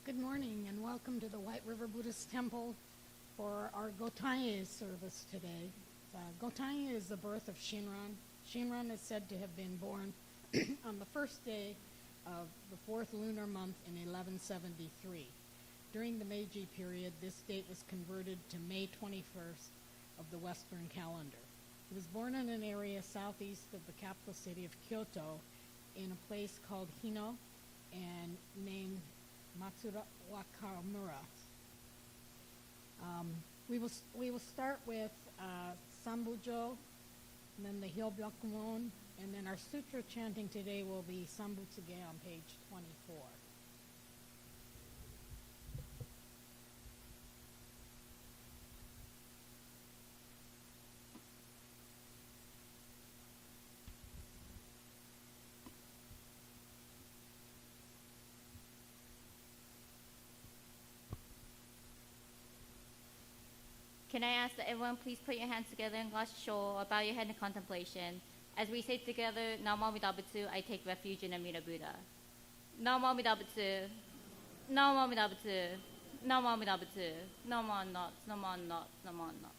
Good morning and welcome to the White River Buddhist Temple for our Gotan-E service today. Gotan-E is the birth of Shinran. Shinran is said to have been born on the first day of the fourth lunar month in 1173. During the Meiji period, this date was converted to May 21st of the Western calendar. He was born in an area southeast of the capital city of Kyoto in a place called Hino and named Matsura Wakamura. We will start with Sambujo, and then the Hyobyakumon, and then our sutra chanting today will be Sambutsuge on page 24. Can I ask that everyone please put your hands together in glass show or bow your head in contemplation. As we say together, Namo Amida Butsu, I take refuge in Amida Buddha. Namo Amida Butsu, Namo Amida Butsu, Namo Amida Butsu, Namo Not, Namo Not, Namo Not.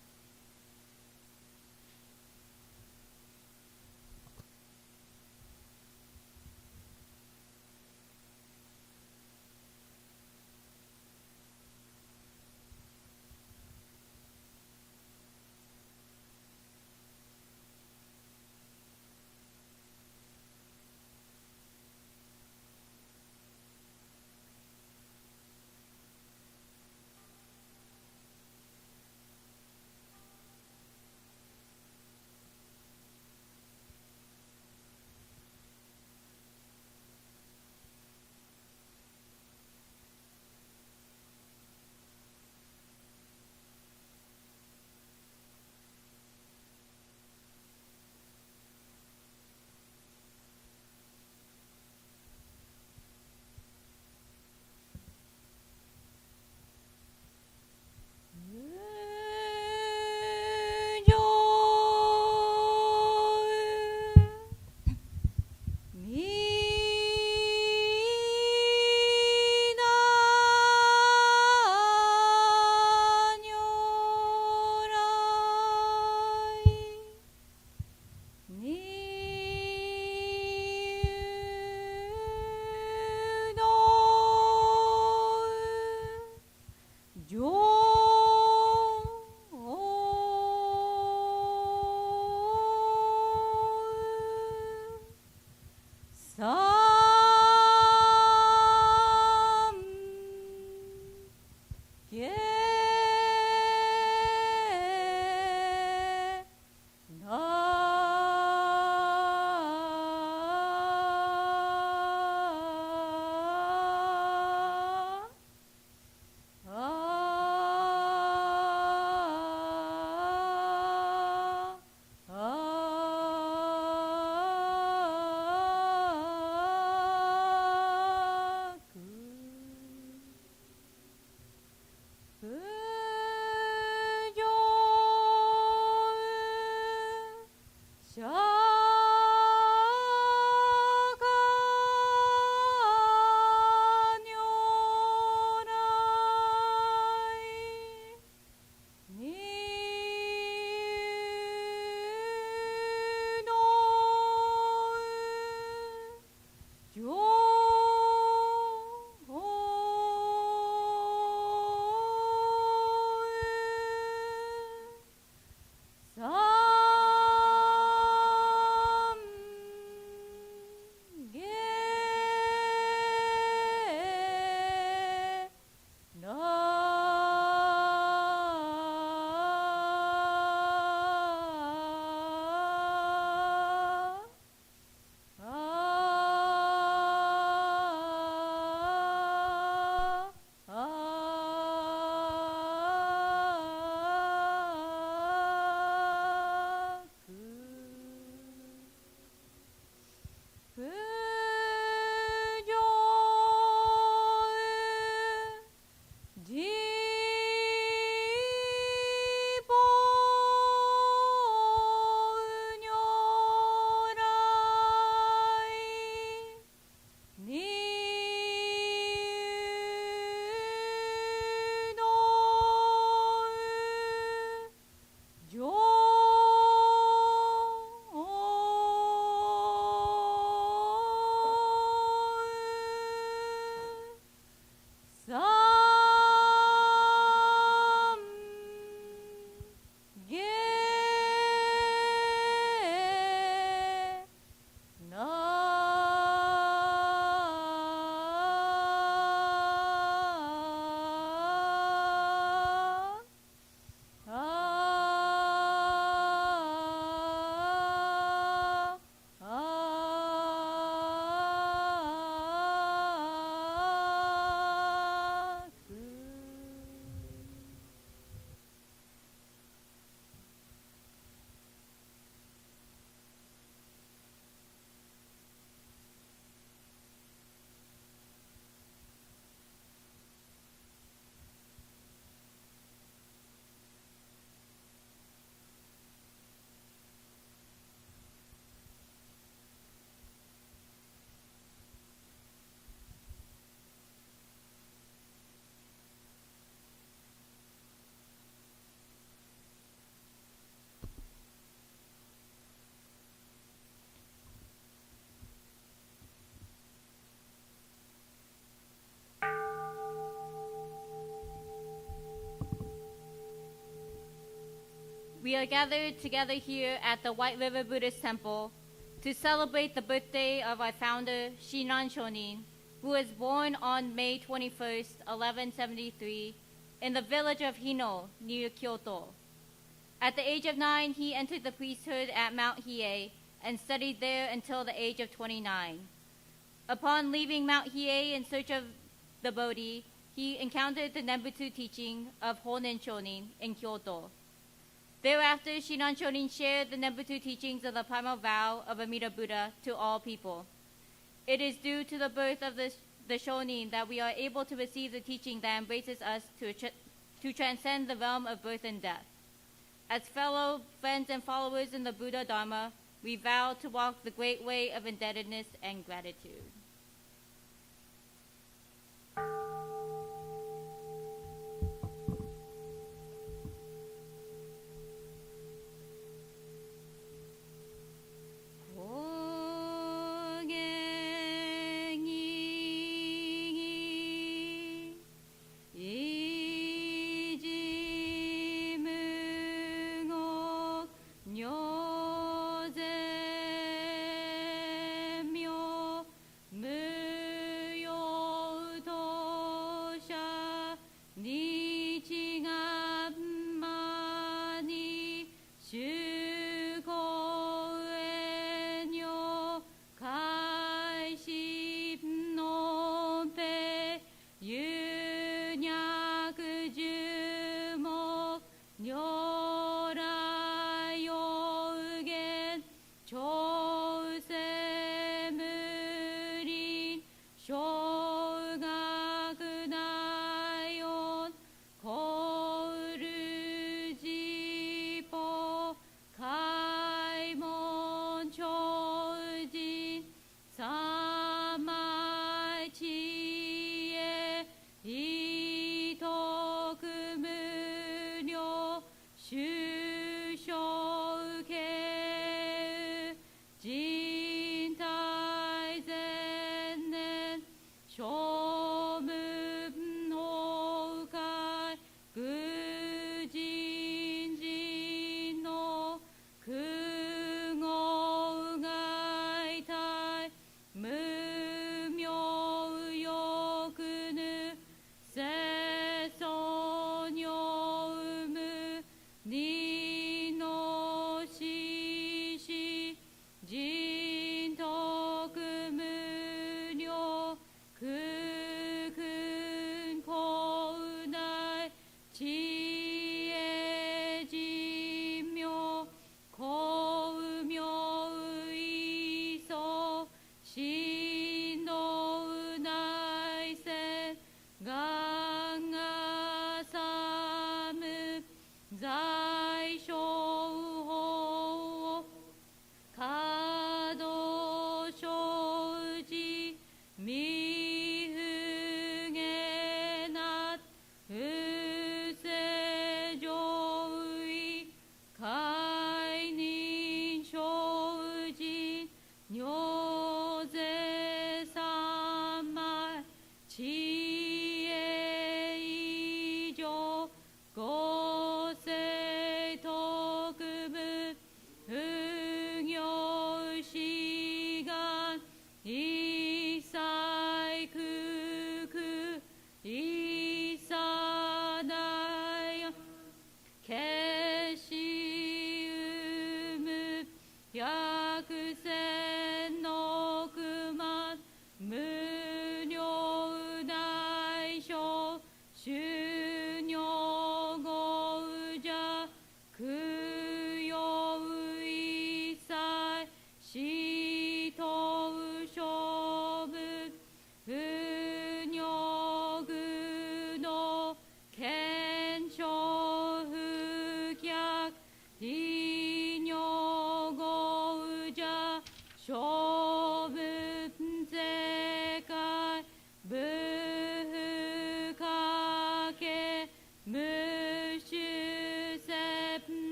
we are gathered together here at the White River Buddhist Temple to celebrate the birthday of our founder, Shinran Shonin, who was born on May 21st, 1173, in the village of Hino, near Kyoto. At the age of 9, he entered the priesthood at Mount Hiei and studied there until the age of 29. Upon leaving Mount Hiei in search of the Bodhi, he encountered the Nembutsu teaching of Honen Shonin in Kyoto. Thereafter, Shinran Shonin shared the Nembutsu teachings of the primal vow of Amida Buddha to all people. It is due to the birth of the Shonin that we are able to receive the teaching that embraces us to transcend the realm of birth and death. As fellow friends and followers in the Buddha Dharma, we vow to walk the great way of indebtedness and gratitude.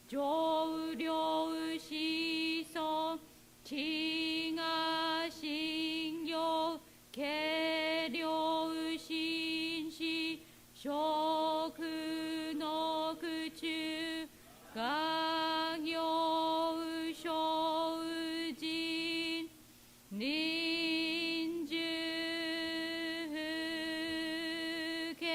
上流子孫地が信用軽量心子食の苦中家業精進臨終系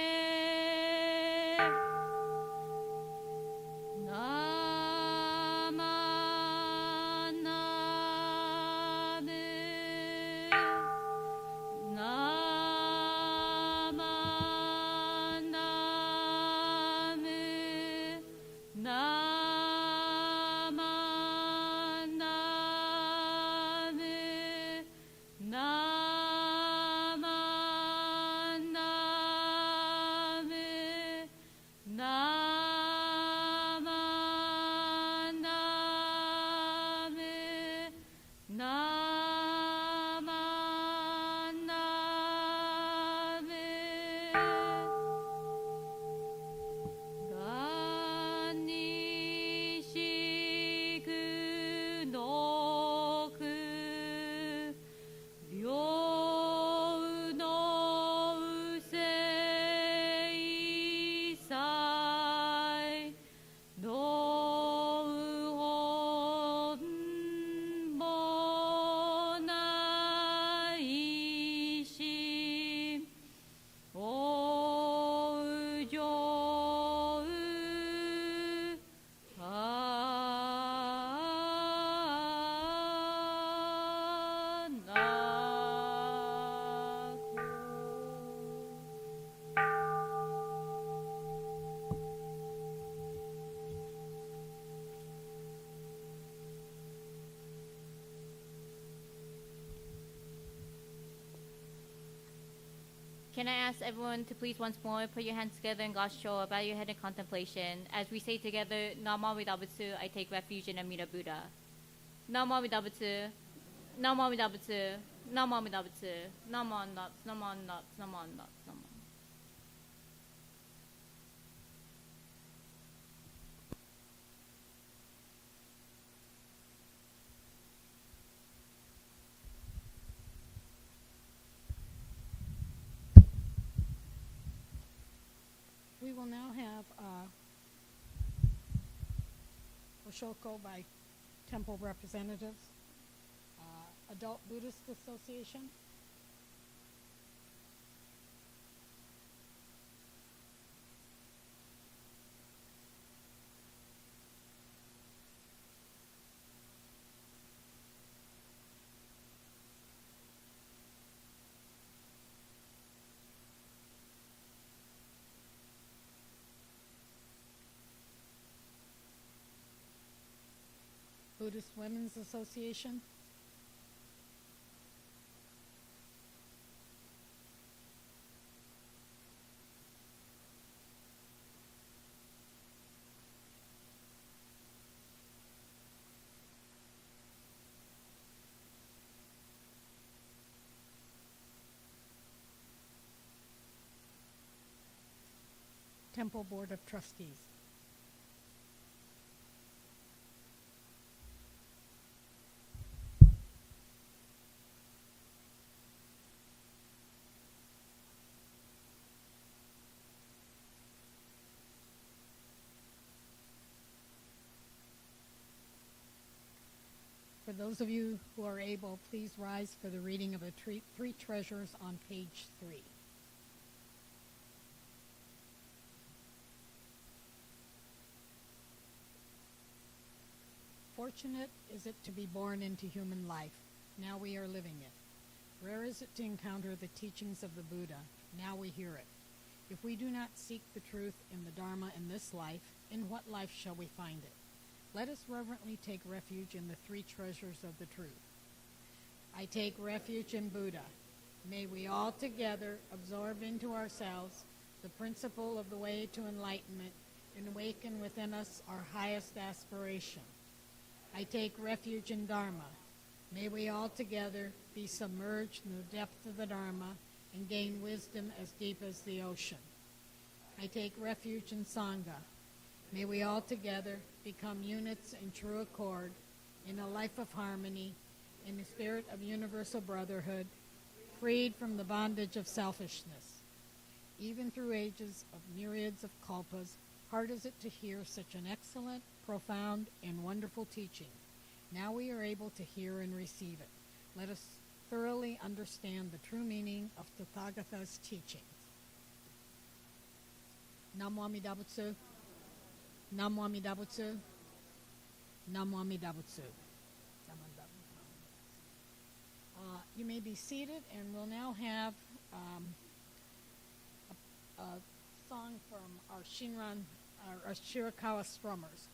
なまなむなまなむなまなむなまなむなまなむなまなむがにしくのく両のうせいさいのうほんぼないしおうじょうあなこCan I ask everyone to please once more put your hands together in God's show, bow your head in contemplation. As we say together, Nama Midabutsu, I take refuge in Amida Buddha. Nama Midabutsu, Nama Midabutsu, Nama Midabutsu, Nama Nuts, Nama Nuts, Nama Nuts, Nama. We will now have Oshoko by temple representatives, Adult Buddhist Association, Buddhist Women's Association, Temple Board of Trustees. For those of you who are able, please rise for the reading of the three treasures on page 3. Fortunate is it to be born into human life. Now we are living it. Rare is it to encounter the teachings of the Buddha. Now we hear it. If we do not seek the truth in the Dharma in this life, in what life shall we find it? Let us reverently take refuge in the three treasures of the truth. I take refuge in Buddha. May we all together absorb into ourselves the principle of the way to enlightenment and awaken within us our highest aspiration. I take refuge in Dharma. May we all together be submerged in the depth of the Dharma and gain wisdom as deep as the ocean. I take refuge in Sangha. May we all together become units in true accord, in a life of harmony, in the spirit of universal brotherhood, freed from the bondage of selfishness. Even through ages of myriads of kalpas, hard is it to hear such an excellent, profound, and wonderful teaching. Now we are able to hear and receive it. Let us thoroughly understand the true meaning of Tathagata's teachings. Namo Amida Butsu. Namo Amida Butsu. Namo Amida Butsu. You may be seated, and we'll now have a song from our Shinran, our Shirakawa strummers.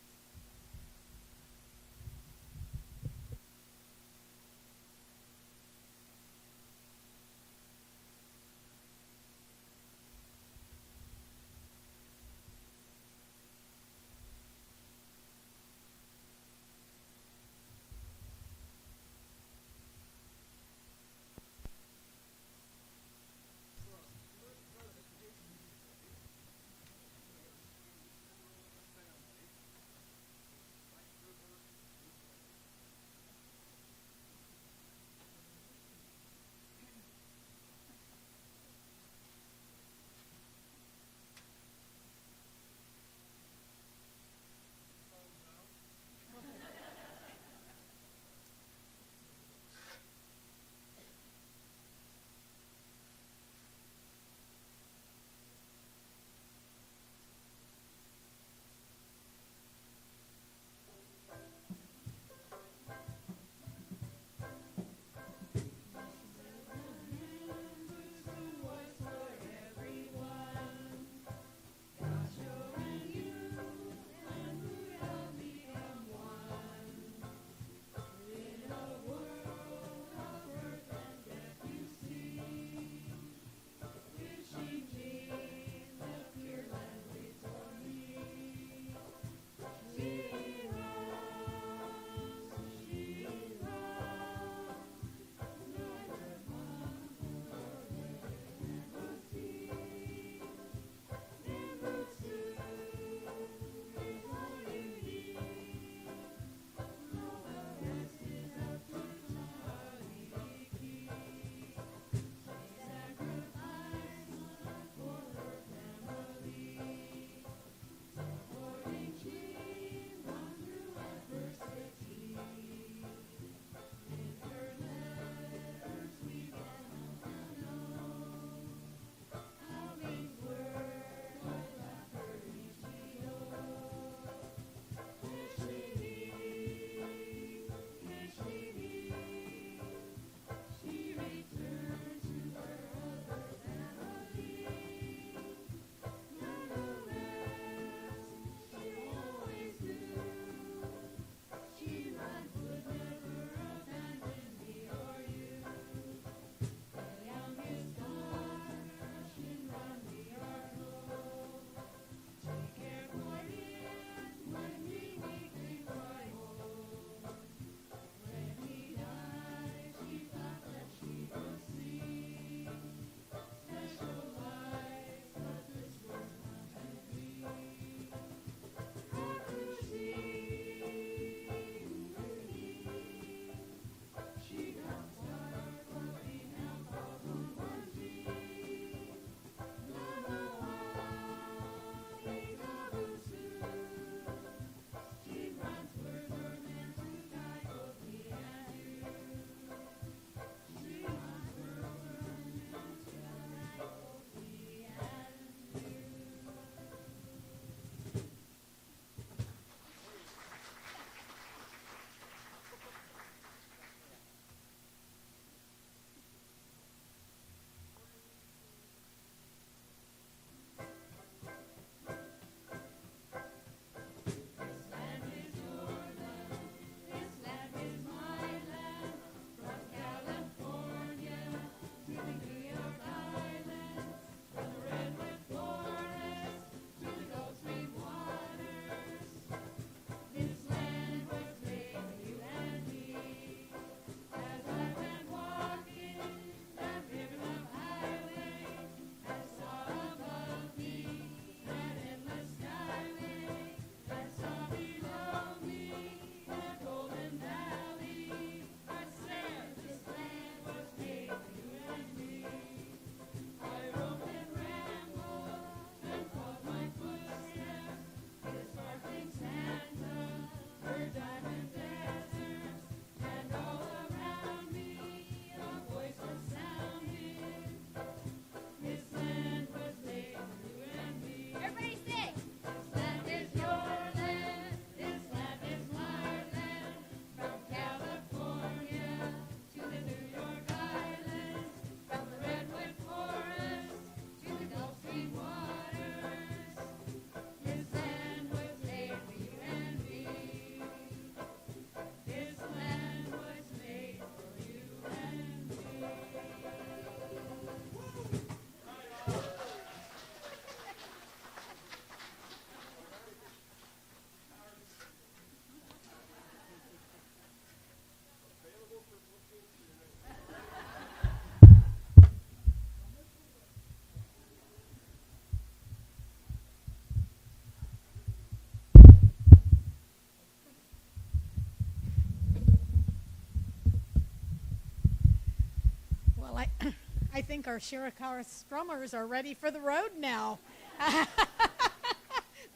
I think our Shirakawa strummers are ready for the road now.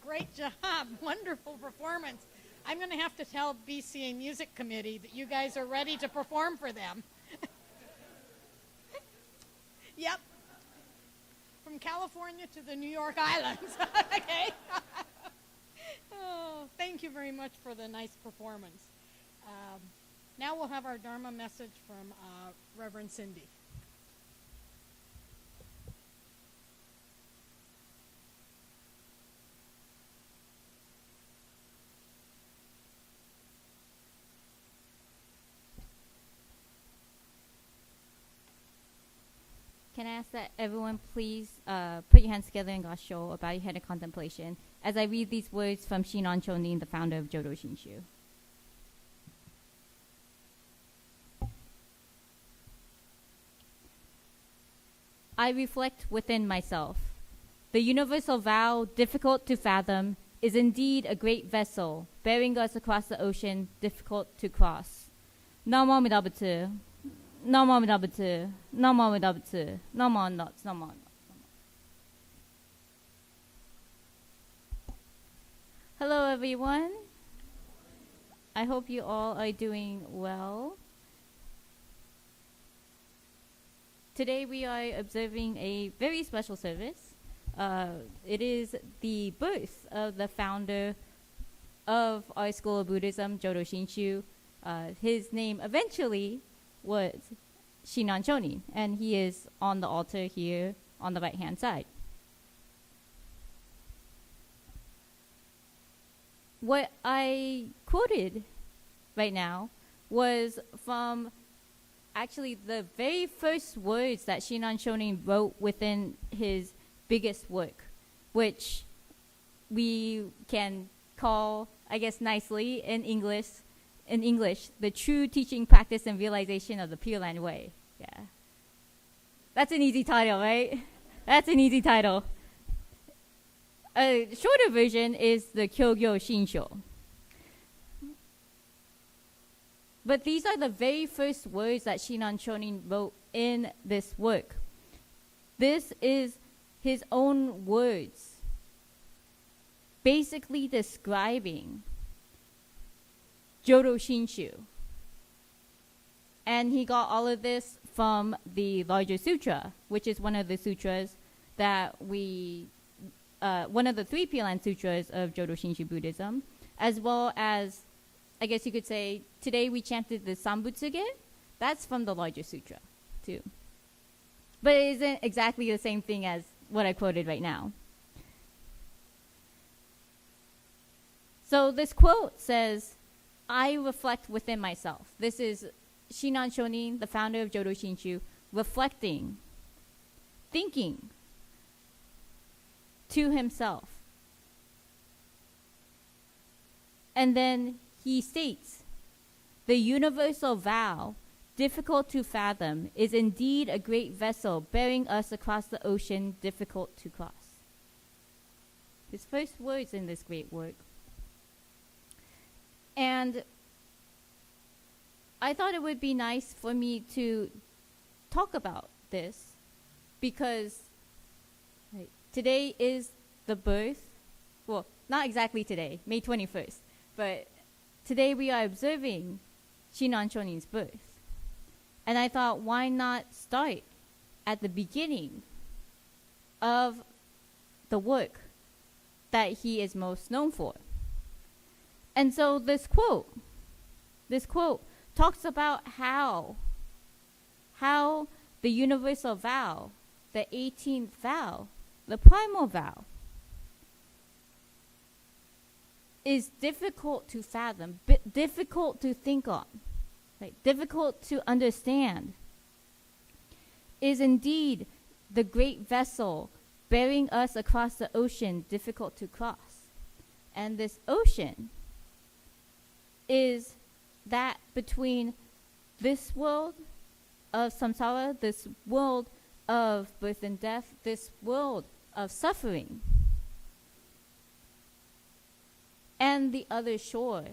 Great job. Wonderful performance. I'm going to have to tell BCA Music Committee that you guys are ready to perform for them. Yep. From California to the New York Islands. Okay. Oh, thank you very much for the nice performance. Now we'll have our Dharma message from Reverend Cindy. Can I ask that everyone please put your hands together in Gasho about your head of contemplation as I read these words from Shinan Chonin, the founder of Jodo Shinshu. I reflect within myself. The universal vow, difficult to fathom, is indeed a great vessel, bearing us across the ocean, difficult to cross. Namo Amida Butsu. Namo Amida Butsu. Namo Amida Butsu. Namo Nuts. Namo Nuts. Hello, everyone. I hope you all are doing well. Today we are observing a very special service. It is the birth of the founder of our school of Buddhism, Jodo Shinshu. His name eventually was Shinan Chonin, and he is on the altar here on the right-hand side. What I quoted right now was from actually the very first words that Shinan Chonin wrote within his biggest work, which we can call, I guess nicely in English, the true teaching, practice, and realization of the Pure Land Way. Yeah. That's an easy title, right? That's an easy title. A shorter version is the Kyogyo Shinsho. But these are the very first words that Shinan Chonin wrote in this work. This is his own words, basically describing Jodo Shinshu. And he got all of this from the larger sutra, which is one of the sutras that one of the 3 Pure Land Sutras of Jodo Shinshu Buddhism, as well as, I guess you could say, today we chanted the Sambutsuge. That's from the larger sutra, too. But it isn't exactly the same thing as what I quoted right now. So this quote says, I reflect within myself. This is Shinan Chonin, the founder of Jodo Shinshu, reflecting, thinking to himself. And then he states, the universal vow, difficult to fathom, is indeed a great vessel bearing us across the ocean, difficult to cross. His first words in this great work. And I thought it would be nice for me to talk about this because today is the birth, well, not exactly today, May 21st, but today we are observing Shinan Chonin's birth. And I thought, why not start at the beginning of the work that he is most known for? And so this quote talks about how the universal vow, the 18th vow, the primal vow, is difficult to fathom, difficult to think on, difficult to understand, is indeed the great vessel bearing us across the ocean, difficult to cross. And this ocean is that between this world of samsara, this world of birth and death, this world of suffering, and the other shore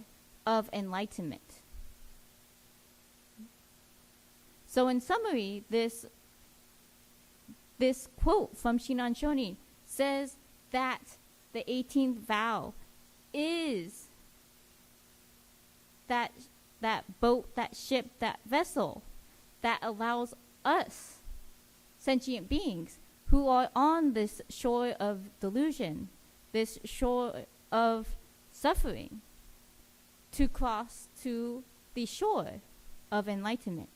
of enlightenment. So in summary, this this quote from Shinran Shonin says that the 18th vow is that boat, that ship, that vessel that allows us, sentient beings, who are on this shore of delusion, this shore of suffering, to cross to the shore of enlightenment.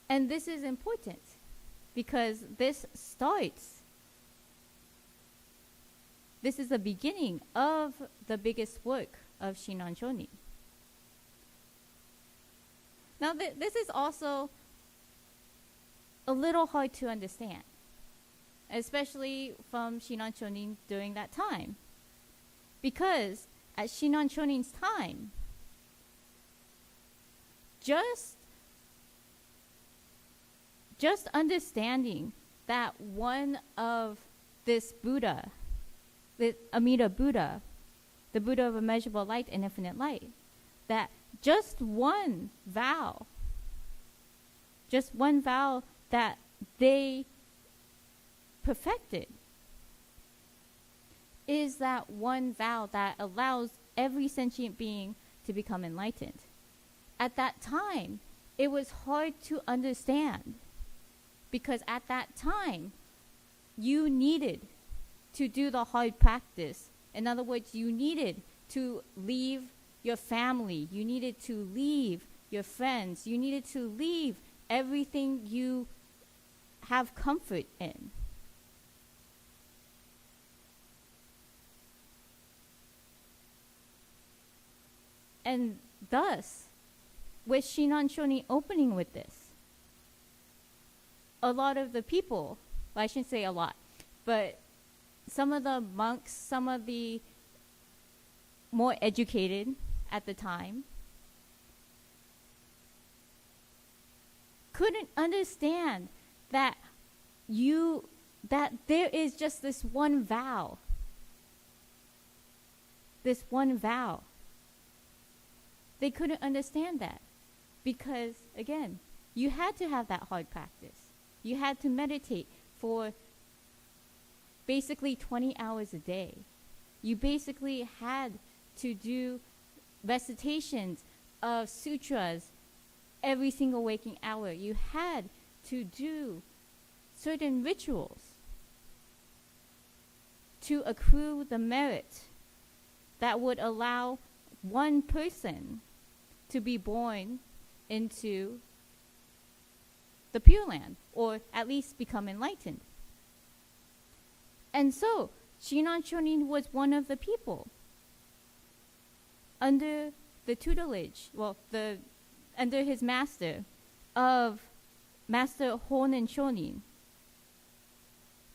And this is important because this is the beginning of the biggest work of Shinran Shonin. Now, this is also a little hard to understand, especially from Shinran Shonin during that time. Because at Shinran Shonin's time, just understanding that one of this Buddha, the Amida Buddha, the Buddha of immeasurable light and infinite light, that just one vow that they perfected is that one vow that allows every sentient being to become enlightened. At that time, it was hard to understand because at that time, you needed to do the hard practice. In other words, you needed to leave your family. You needed to leave your friends. You needed to leave everything you have comfort in. And thus, with Shinran Shonin opening with this, a lot of the people, well, I shouldn't say a lot, but some of the monks, some of the more educated at the time, couldn't understand that there is just this one vow. This one vow. They couldn't understand that because, again, you had to have that hard practice. You had to meditate for basically 20 hours a day. You basically had to do recitations of sutras every single waking hour. You had to do certain rituals to accrue the merit that would allow one person to be born into the Pure Land, or at least become enlightened. And so, Shinran Shonin was one of the people under the tutelage, under his master, of Master Honen Shonin,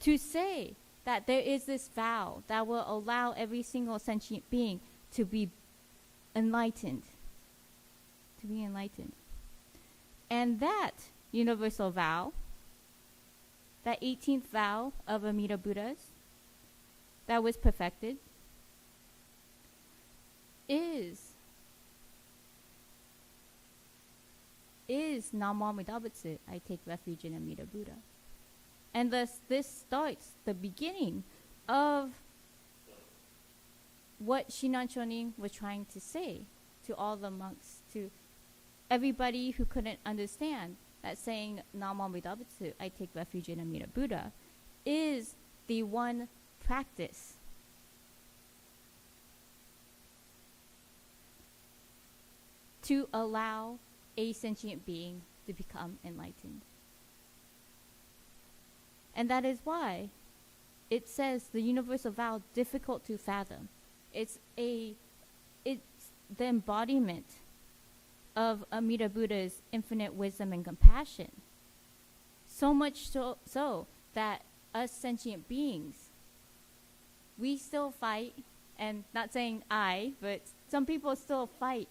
to say that there is this vow that will allow every single sentient being to be enlightened. To be enlightened. And that universal vow, that 18th vow of Amida Buddhas, that was perfected, is Nam Mô Amida Butsu, I take refuge in Amida Buddha. And thus this starts the beginning of what Shinran Shonin was trying to say to all the monks, to everybody who couldn't understand that saying Nam Mô Amida Butsu, I take refuge in Amida Buddha, is the one practice to allow a sentient being to become enlightened. And that is why it says the universal vow difficult to fathom. It's the embodiment of Amida Buddha's infinite wisdom and compassion. So much so that us sentient beings, we still fight, and not saying I, but some people still fight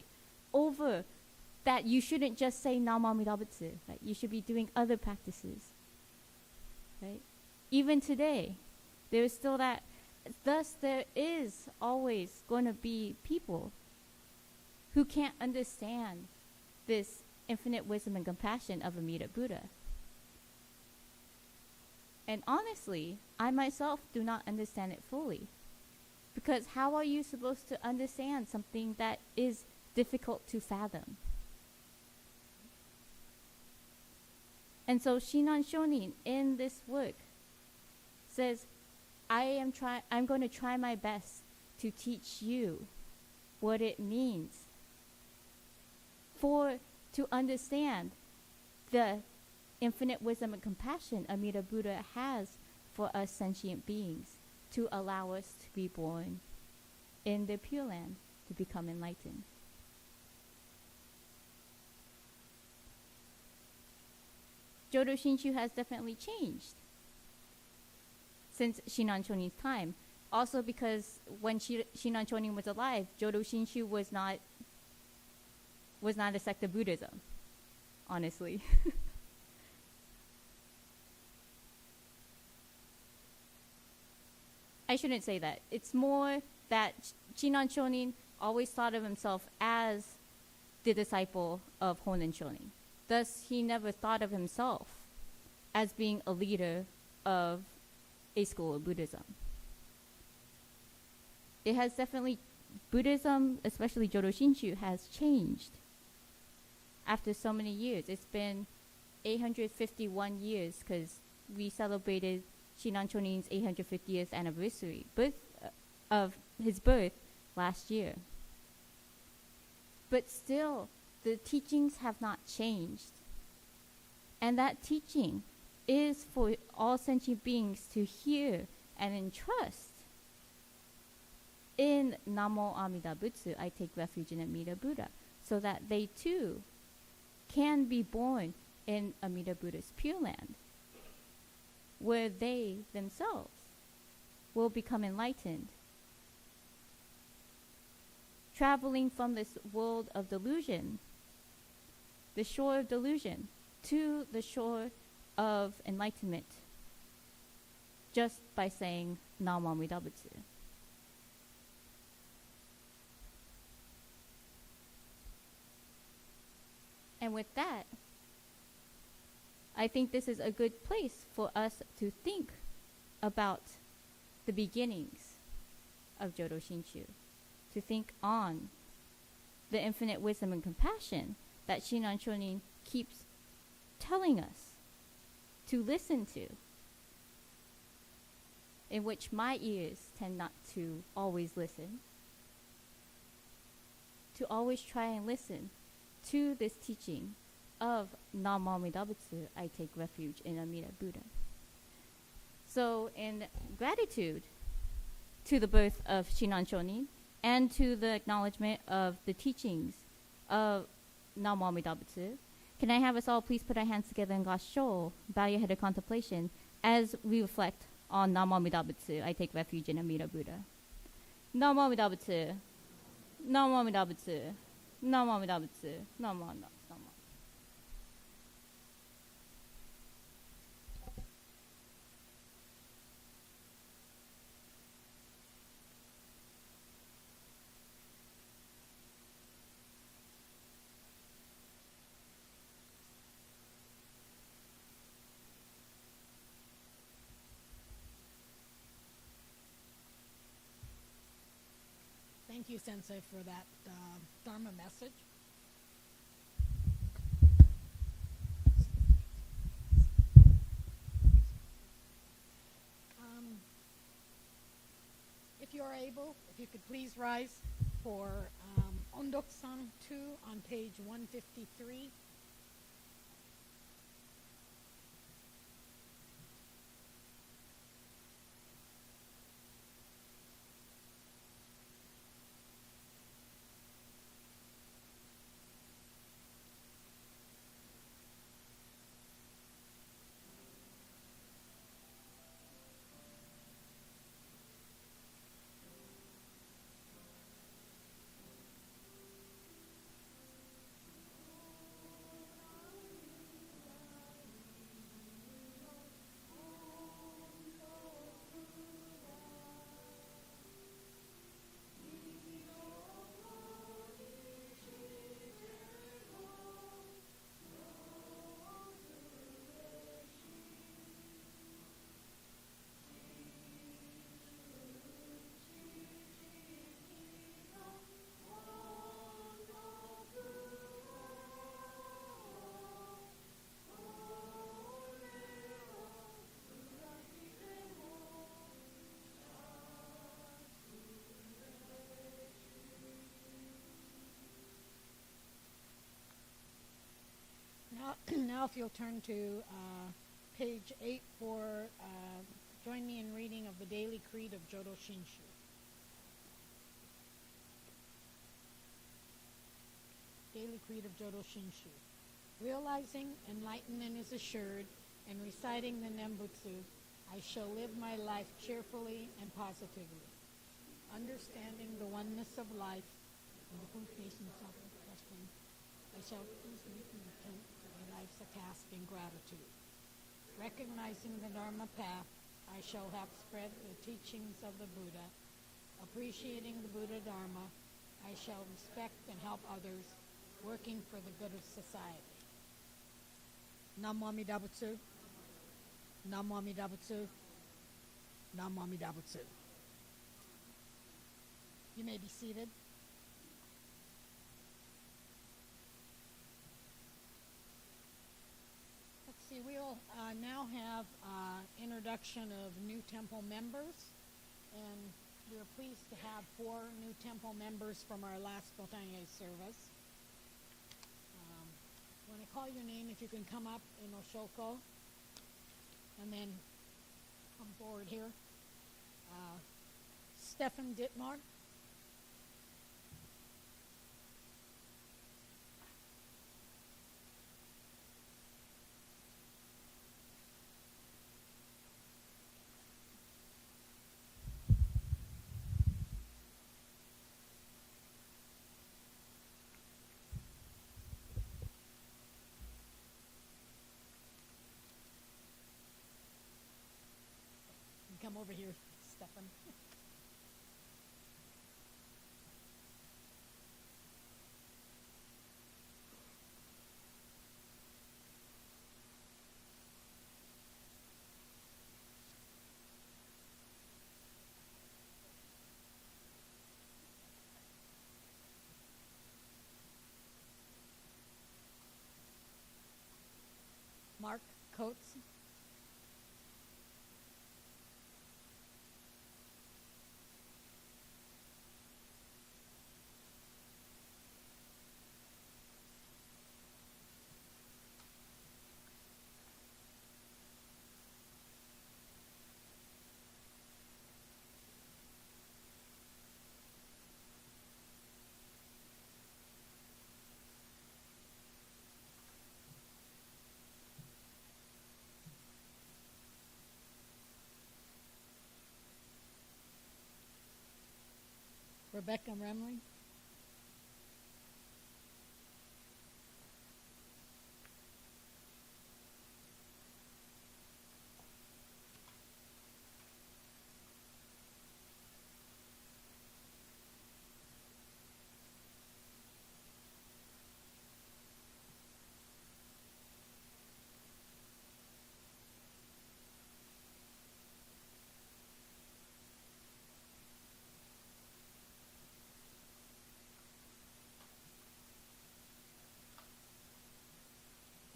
over that you shouldn't just say Nam Mô Amida Butsu, right? You should be doing other practices, right? Even today, there is still that. Thus, there is always going to be people who can't understand this infinite wisdom and compassion of Amida Buddha. And honestly, I myself do not understand it fully. Because how are you supposed to understand something that is difficult to fathom? And so Shinran Shonin in this work says, I'm going to try my best to teach you what it means to understand the infinite wisdom and compassion Amida Buddha has for us sentient beings, to allow us to be born in the Pure Land, to become enlightened. Jodo Shinshu has definitely changed since Shinran Shonin's time. Also because when Shinran Shonin was alive, Jodo Shinshu was not a sect of Buddhism, honestly. I shouldn't say that. It's more that Shinran Shonin always thought of himself as the disciple of Honen Shonin. Thus, he never thought of himself as being a leader of a school of Buddhism. It has definitely, Buddhism, especially Jodo Shinshu, has changed after so many years. It's been 851 years because we celebrated Shinran Shonin's 850th anniversary of his birth last year. But still, the teachings have not changed. And that teaching is for all sentient beings to hear and entrust. In Namo Amida Butsu, I take refuge in Amida Buddha, so that they too can be born in Amida Buddha's Pure Land, where they themselves will become enlightened, traveling from this world of delusion, the shore of delusion, to the shore of enlightenment, just by saying Namo Amida Butsu. And with that, I think this is a good place for us to think about the beginnings of Jodo Shinshu, to think on the infinite wisdom and compassion that Shinran Shonin keeps telling us to listen to, in which my ears tend not to always listen, to always try and listen to this teaching of Namo Amida Butsu, I take refuge in Amida Buddha. So in gratitude to the birth of Shinran Shonin and to the acknowledgement of the teachings of Namo Amida Butsu, can I have us all please put our hands together in Gassho, bow your head in contemplation, as we reflect on Namo Amida Butsu, I take refuge in Amida Buddha. Namo Amida Butsu, Namo Amida Butsu, Namo Amida Butsu, Namo Amida Butsu. Thank you, Sensei, for that Dharma message. If you are able, if you could please rise for Ondok-san 2 on page 153. if you'll turn to page 8 for, join me in reading of the Daily Creed of Jodo Shinshu. Daily Creed of Jodo Shinshu. Realizing enlightenment is assured and reciting the Nembutsu, I shall live my life cheerfully and positively. Understanding the oneness of life and the completion of self-expression, I shall choose making intent to my life's a task in gratitude. Recognizing the Dharma path, I shall have spread the teachings of the Buddha. Appreciating the Buddha Dharma, I shall respect and help others, working for the good of society. Namo Amida Butsu. Namo Amida Butsu. Namo Amida Butsu. You may be seated. Let's see, we'll now have introduction of new temple members, and we're pleased to have 4 new temple members from our last Gotan-E service. When I call your name, if you can come up in Oshoko, and then come forward here. Stefan Dittmar. Come over here, Stefan. Mark Coates. Rebecca Remley.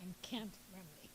And Kent Remley.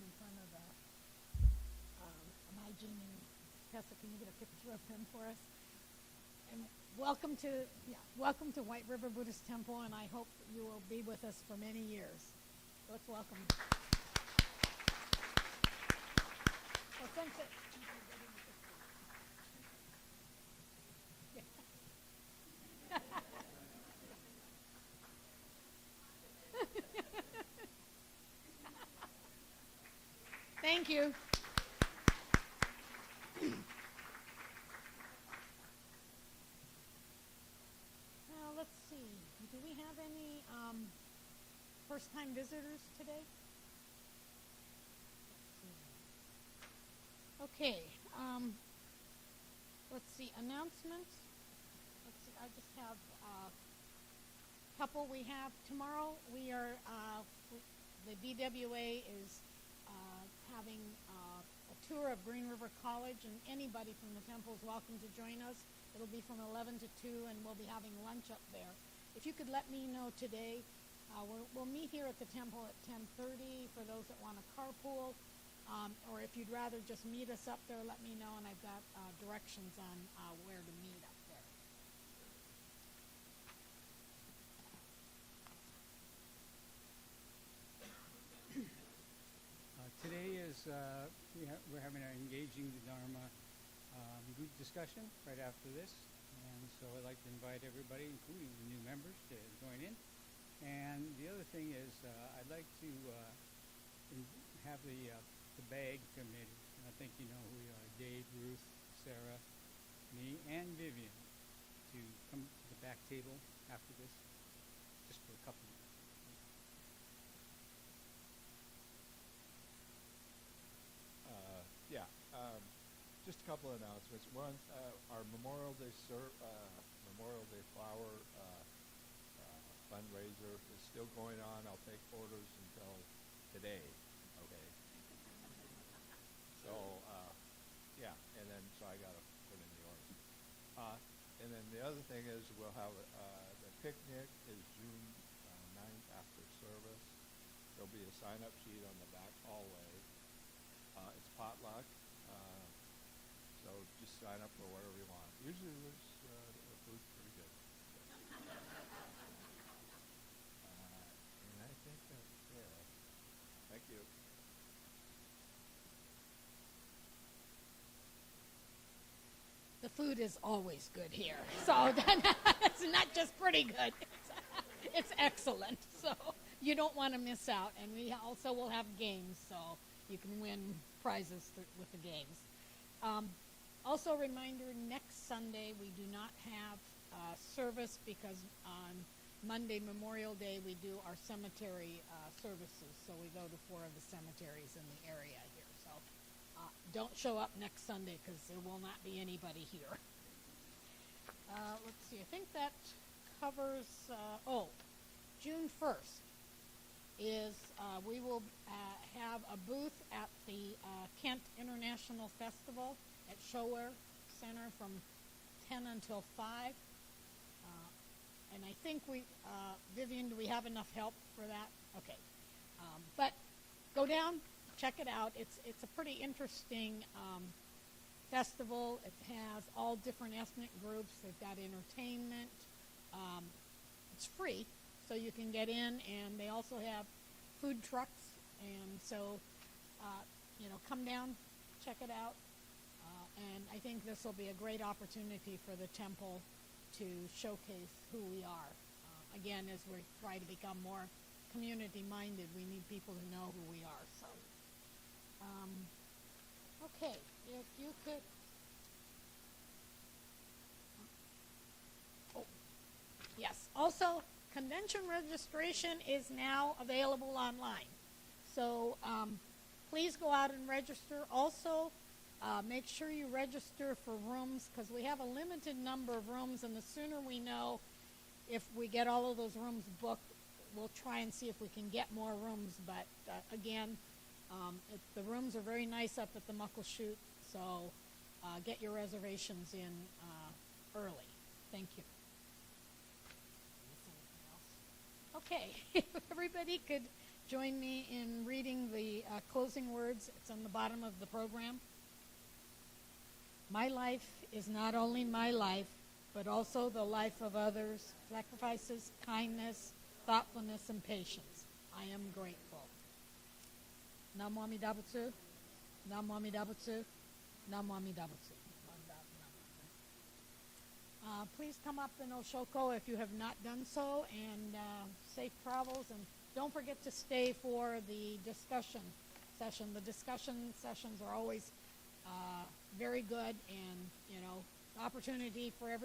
in front of the Imagine and Tessa, can you get a picture of him for us? And welcome to White River Buddhist Temple, and I hope you will be with us for many years. Let's welcome. Well, since it, thank you. Now, let's see. Do we have any first-time visitors today? Okay. Let's see. Announcements. Let's see. I just have a couple. We have tomorrow. We are the DWA is having a tour of Green River College, and anybody from the temple is welcome to join us. It'll be from 11 to 2, and we'll be having lunch up there. If you could let me know today, we'll meet here at the temple at 10:30 for those that want to carpool, or if you'd rather just meet us up there, let me know, and I've got directions on where to meet up there. Today is we're having an engaging the Dharma group discussion right after this, and so I'd like to invite everybody, including the new members, to join in. And the other thing is I'd like to have the bag committee. And I think you know who we are: Dave, Ruth, Sarah, me, and Vivian, to come to the back table after this, just for a couple minutes. Just a couple of announcements. One, our Memorial Day flower fundraiser is still going on. I'll take orders until today. Okay. So and then so I gotta put in the orders. And then the other thing is we'll have the picnic is June 9th after service. There'll be a sign-up sheet on the back hallway. It's potluck. So just sign up for whatever you want. Usually there's the food's pretty good. And I think that's it. Thank you. The food is always good here, so it's not just pretty good. It's excellent. So you don't want to miss out. And we also will have games, so you can win prizes with the games. Also, a reminder, next Sunday we do not have service because on Monday, Memorial Day, we do our cemetery services. So we go to 4 of the cemeteries in the area here. So don't show up next Sunday because there will not be anybody here. Let's see. I think that covers, June 1st is we will have a booth at the Kent International Festival at Shower Center from 10 until 5. And I think Vivian, do we have enough help for that? Okay. But go down, check it out. It's a pretty interesting festival. It has all different ethnic groups. They've got entertainment. It's free, so you can get in, and they also have food trucks. And so, come down, check it out. And I think this will be a great opportunity for the temple to showcase who we are. Again, as we try to become more community-minded, we need people to know who we are. So, okay, if you could. Yes. Also, convention registration is now available online. So please go out and register. Also, make sure you register for rooms because we have a limited number of rooms, and the sooner we know if we get all of those rooms booked, we'll try and see if we can get more rooms. But again, the rooms are very nice up at the Muckleshoot, so get your reservations in early. Thank you. Okay, if everybody could join me in reading the closing words. It's on the bottom of the program. My life is not only my life, but also the life of others, sacrifices, kindness, thoughtfulness, and patience. I am grateful. Namo Amida Butsu, Namo Amida Butsu, Namo Amida Butsu. Please come up in Oshoko if you have not done so, and safe travels. And don't forget to stay for the discussion session. The discussion sessions are always very good, and opportunity for everyone.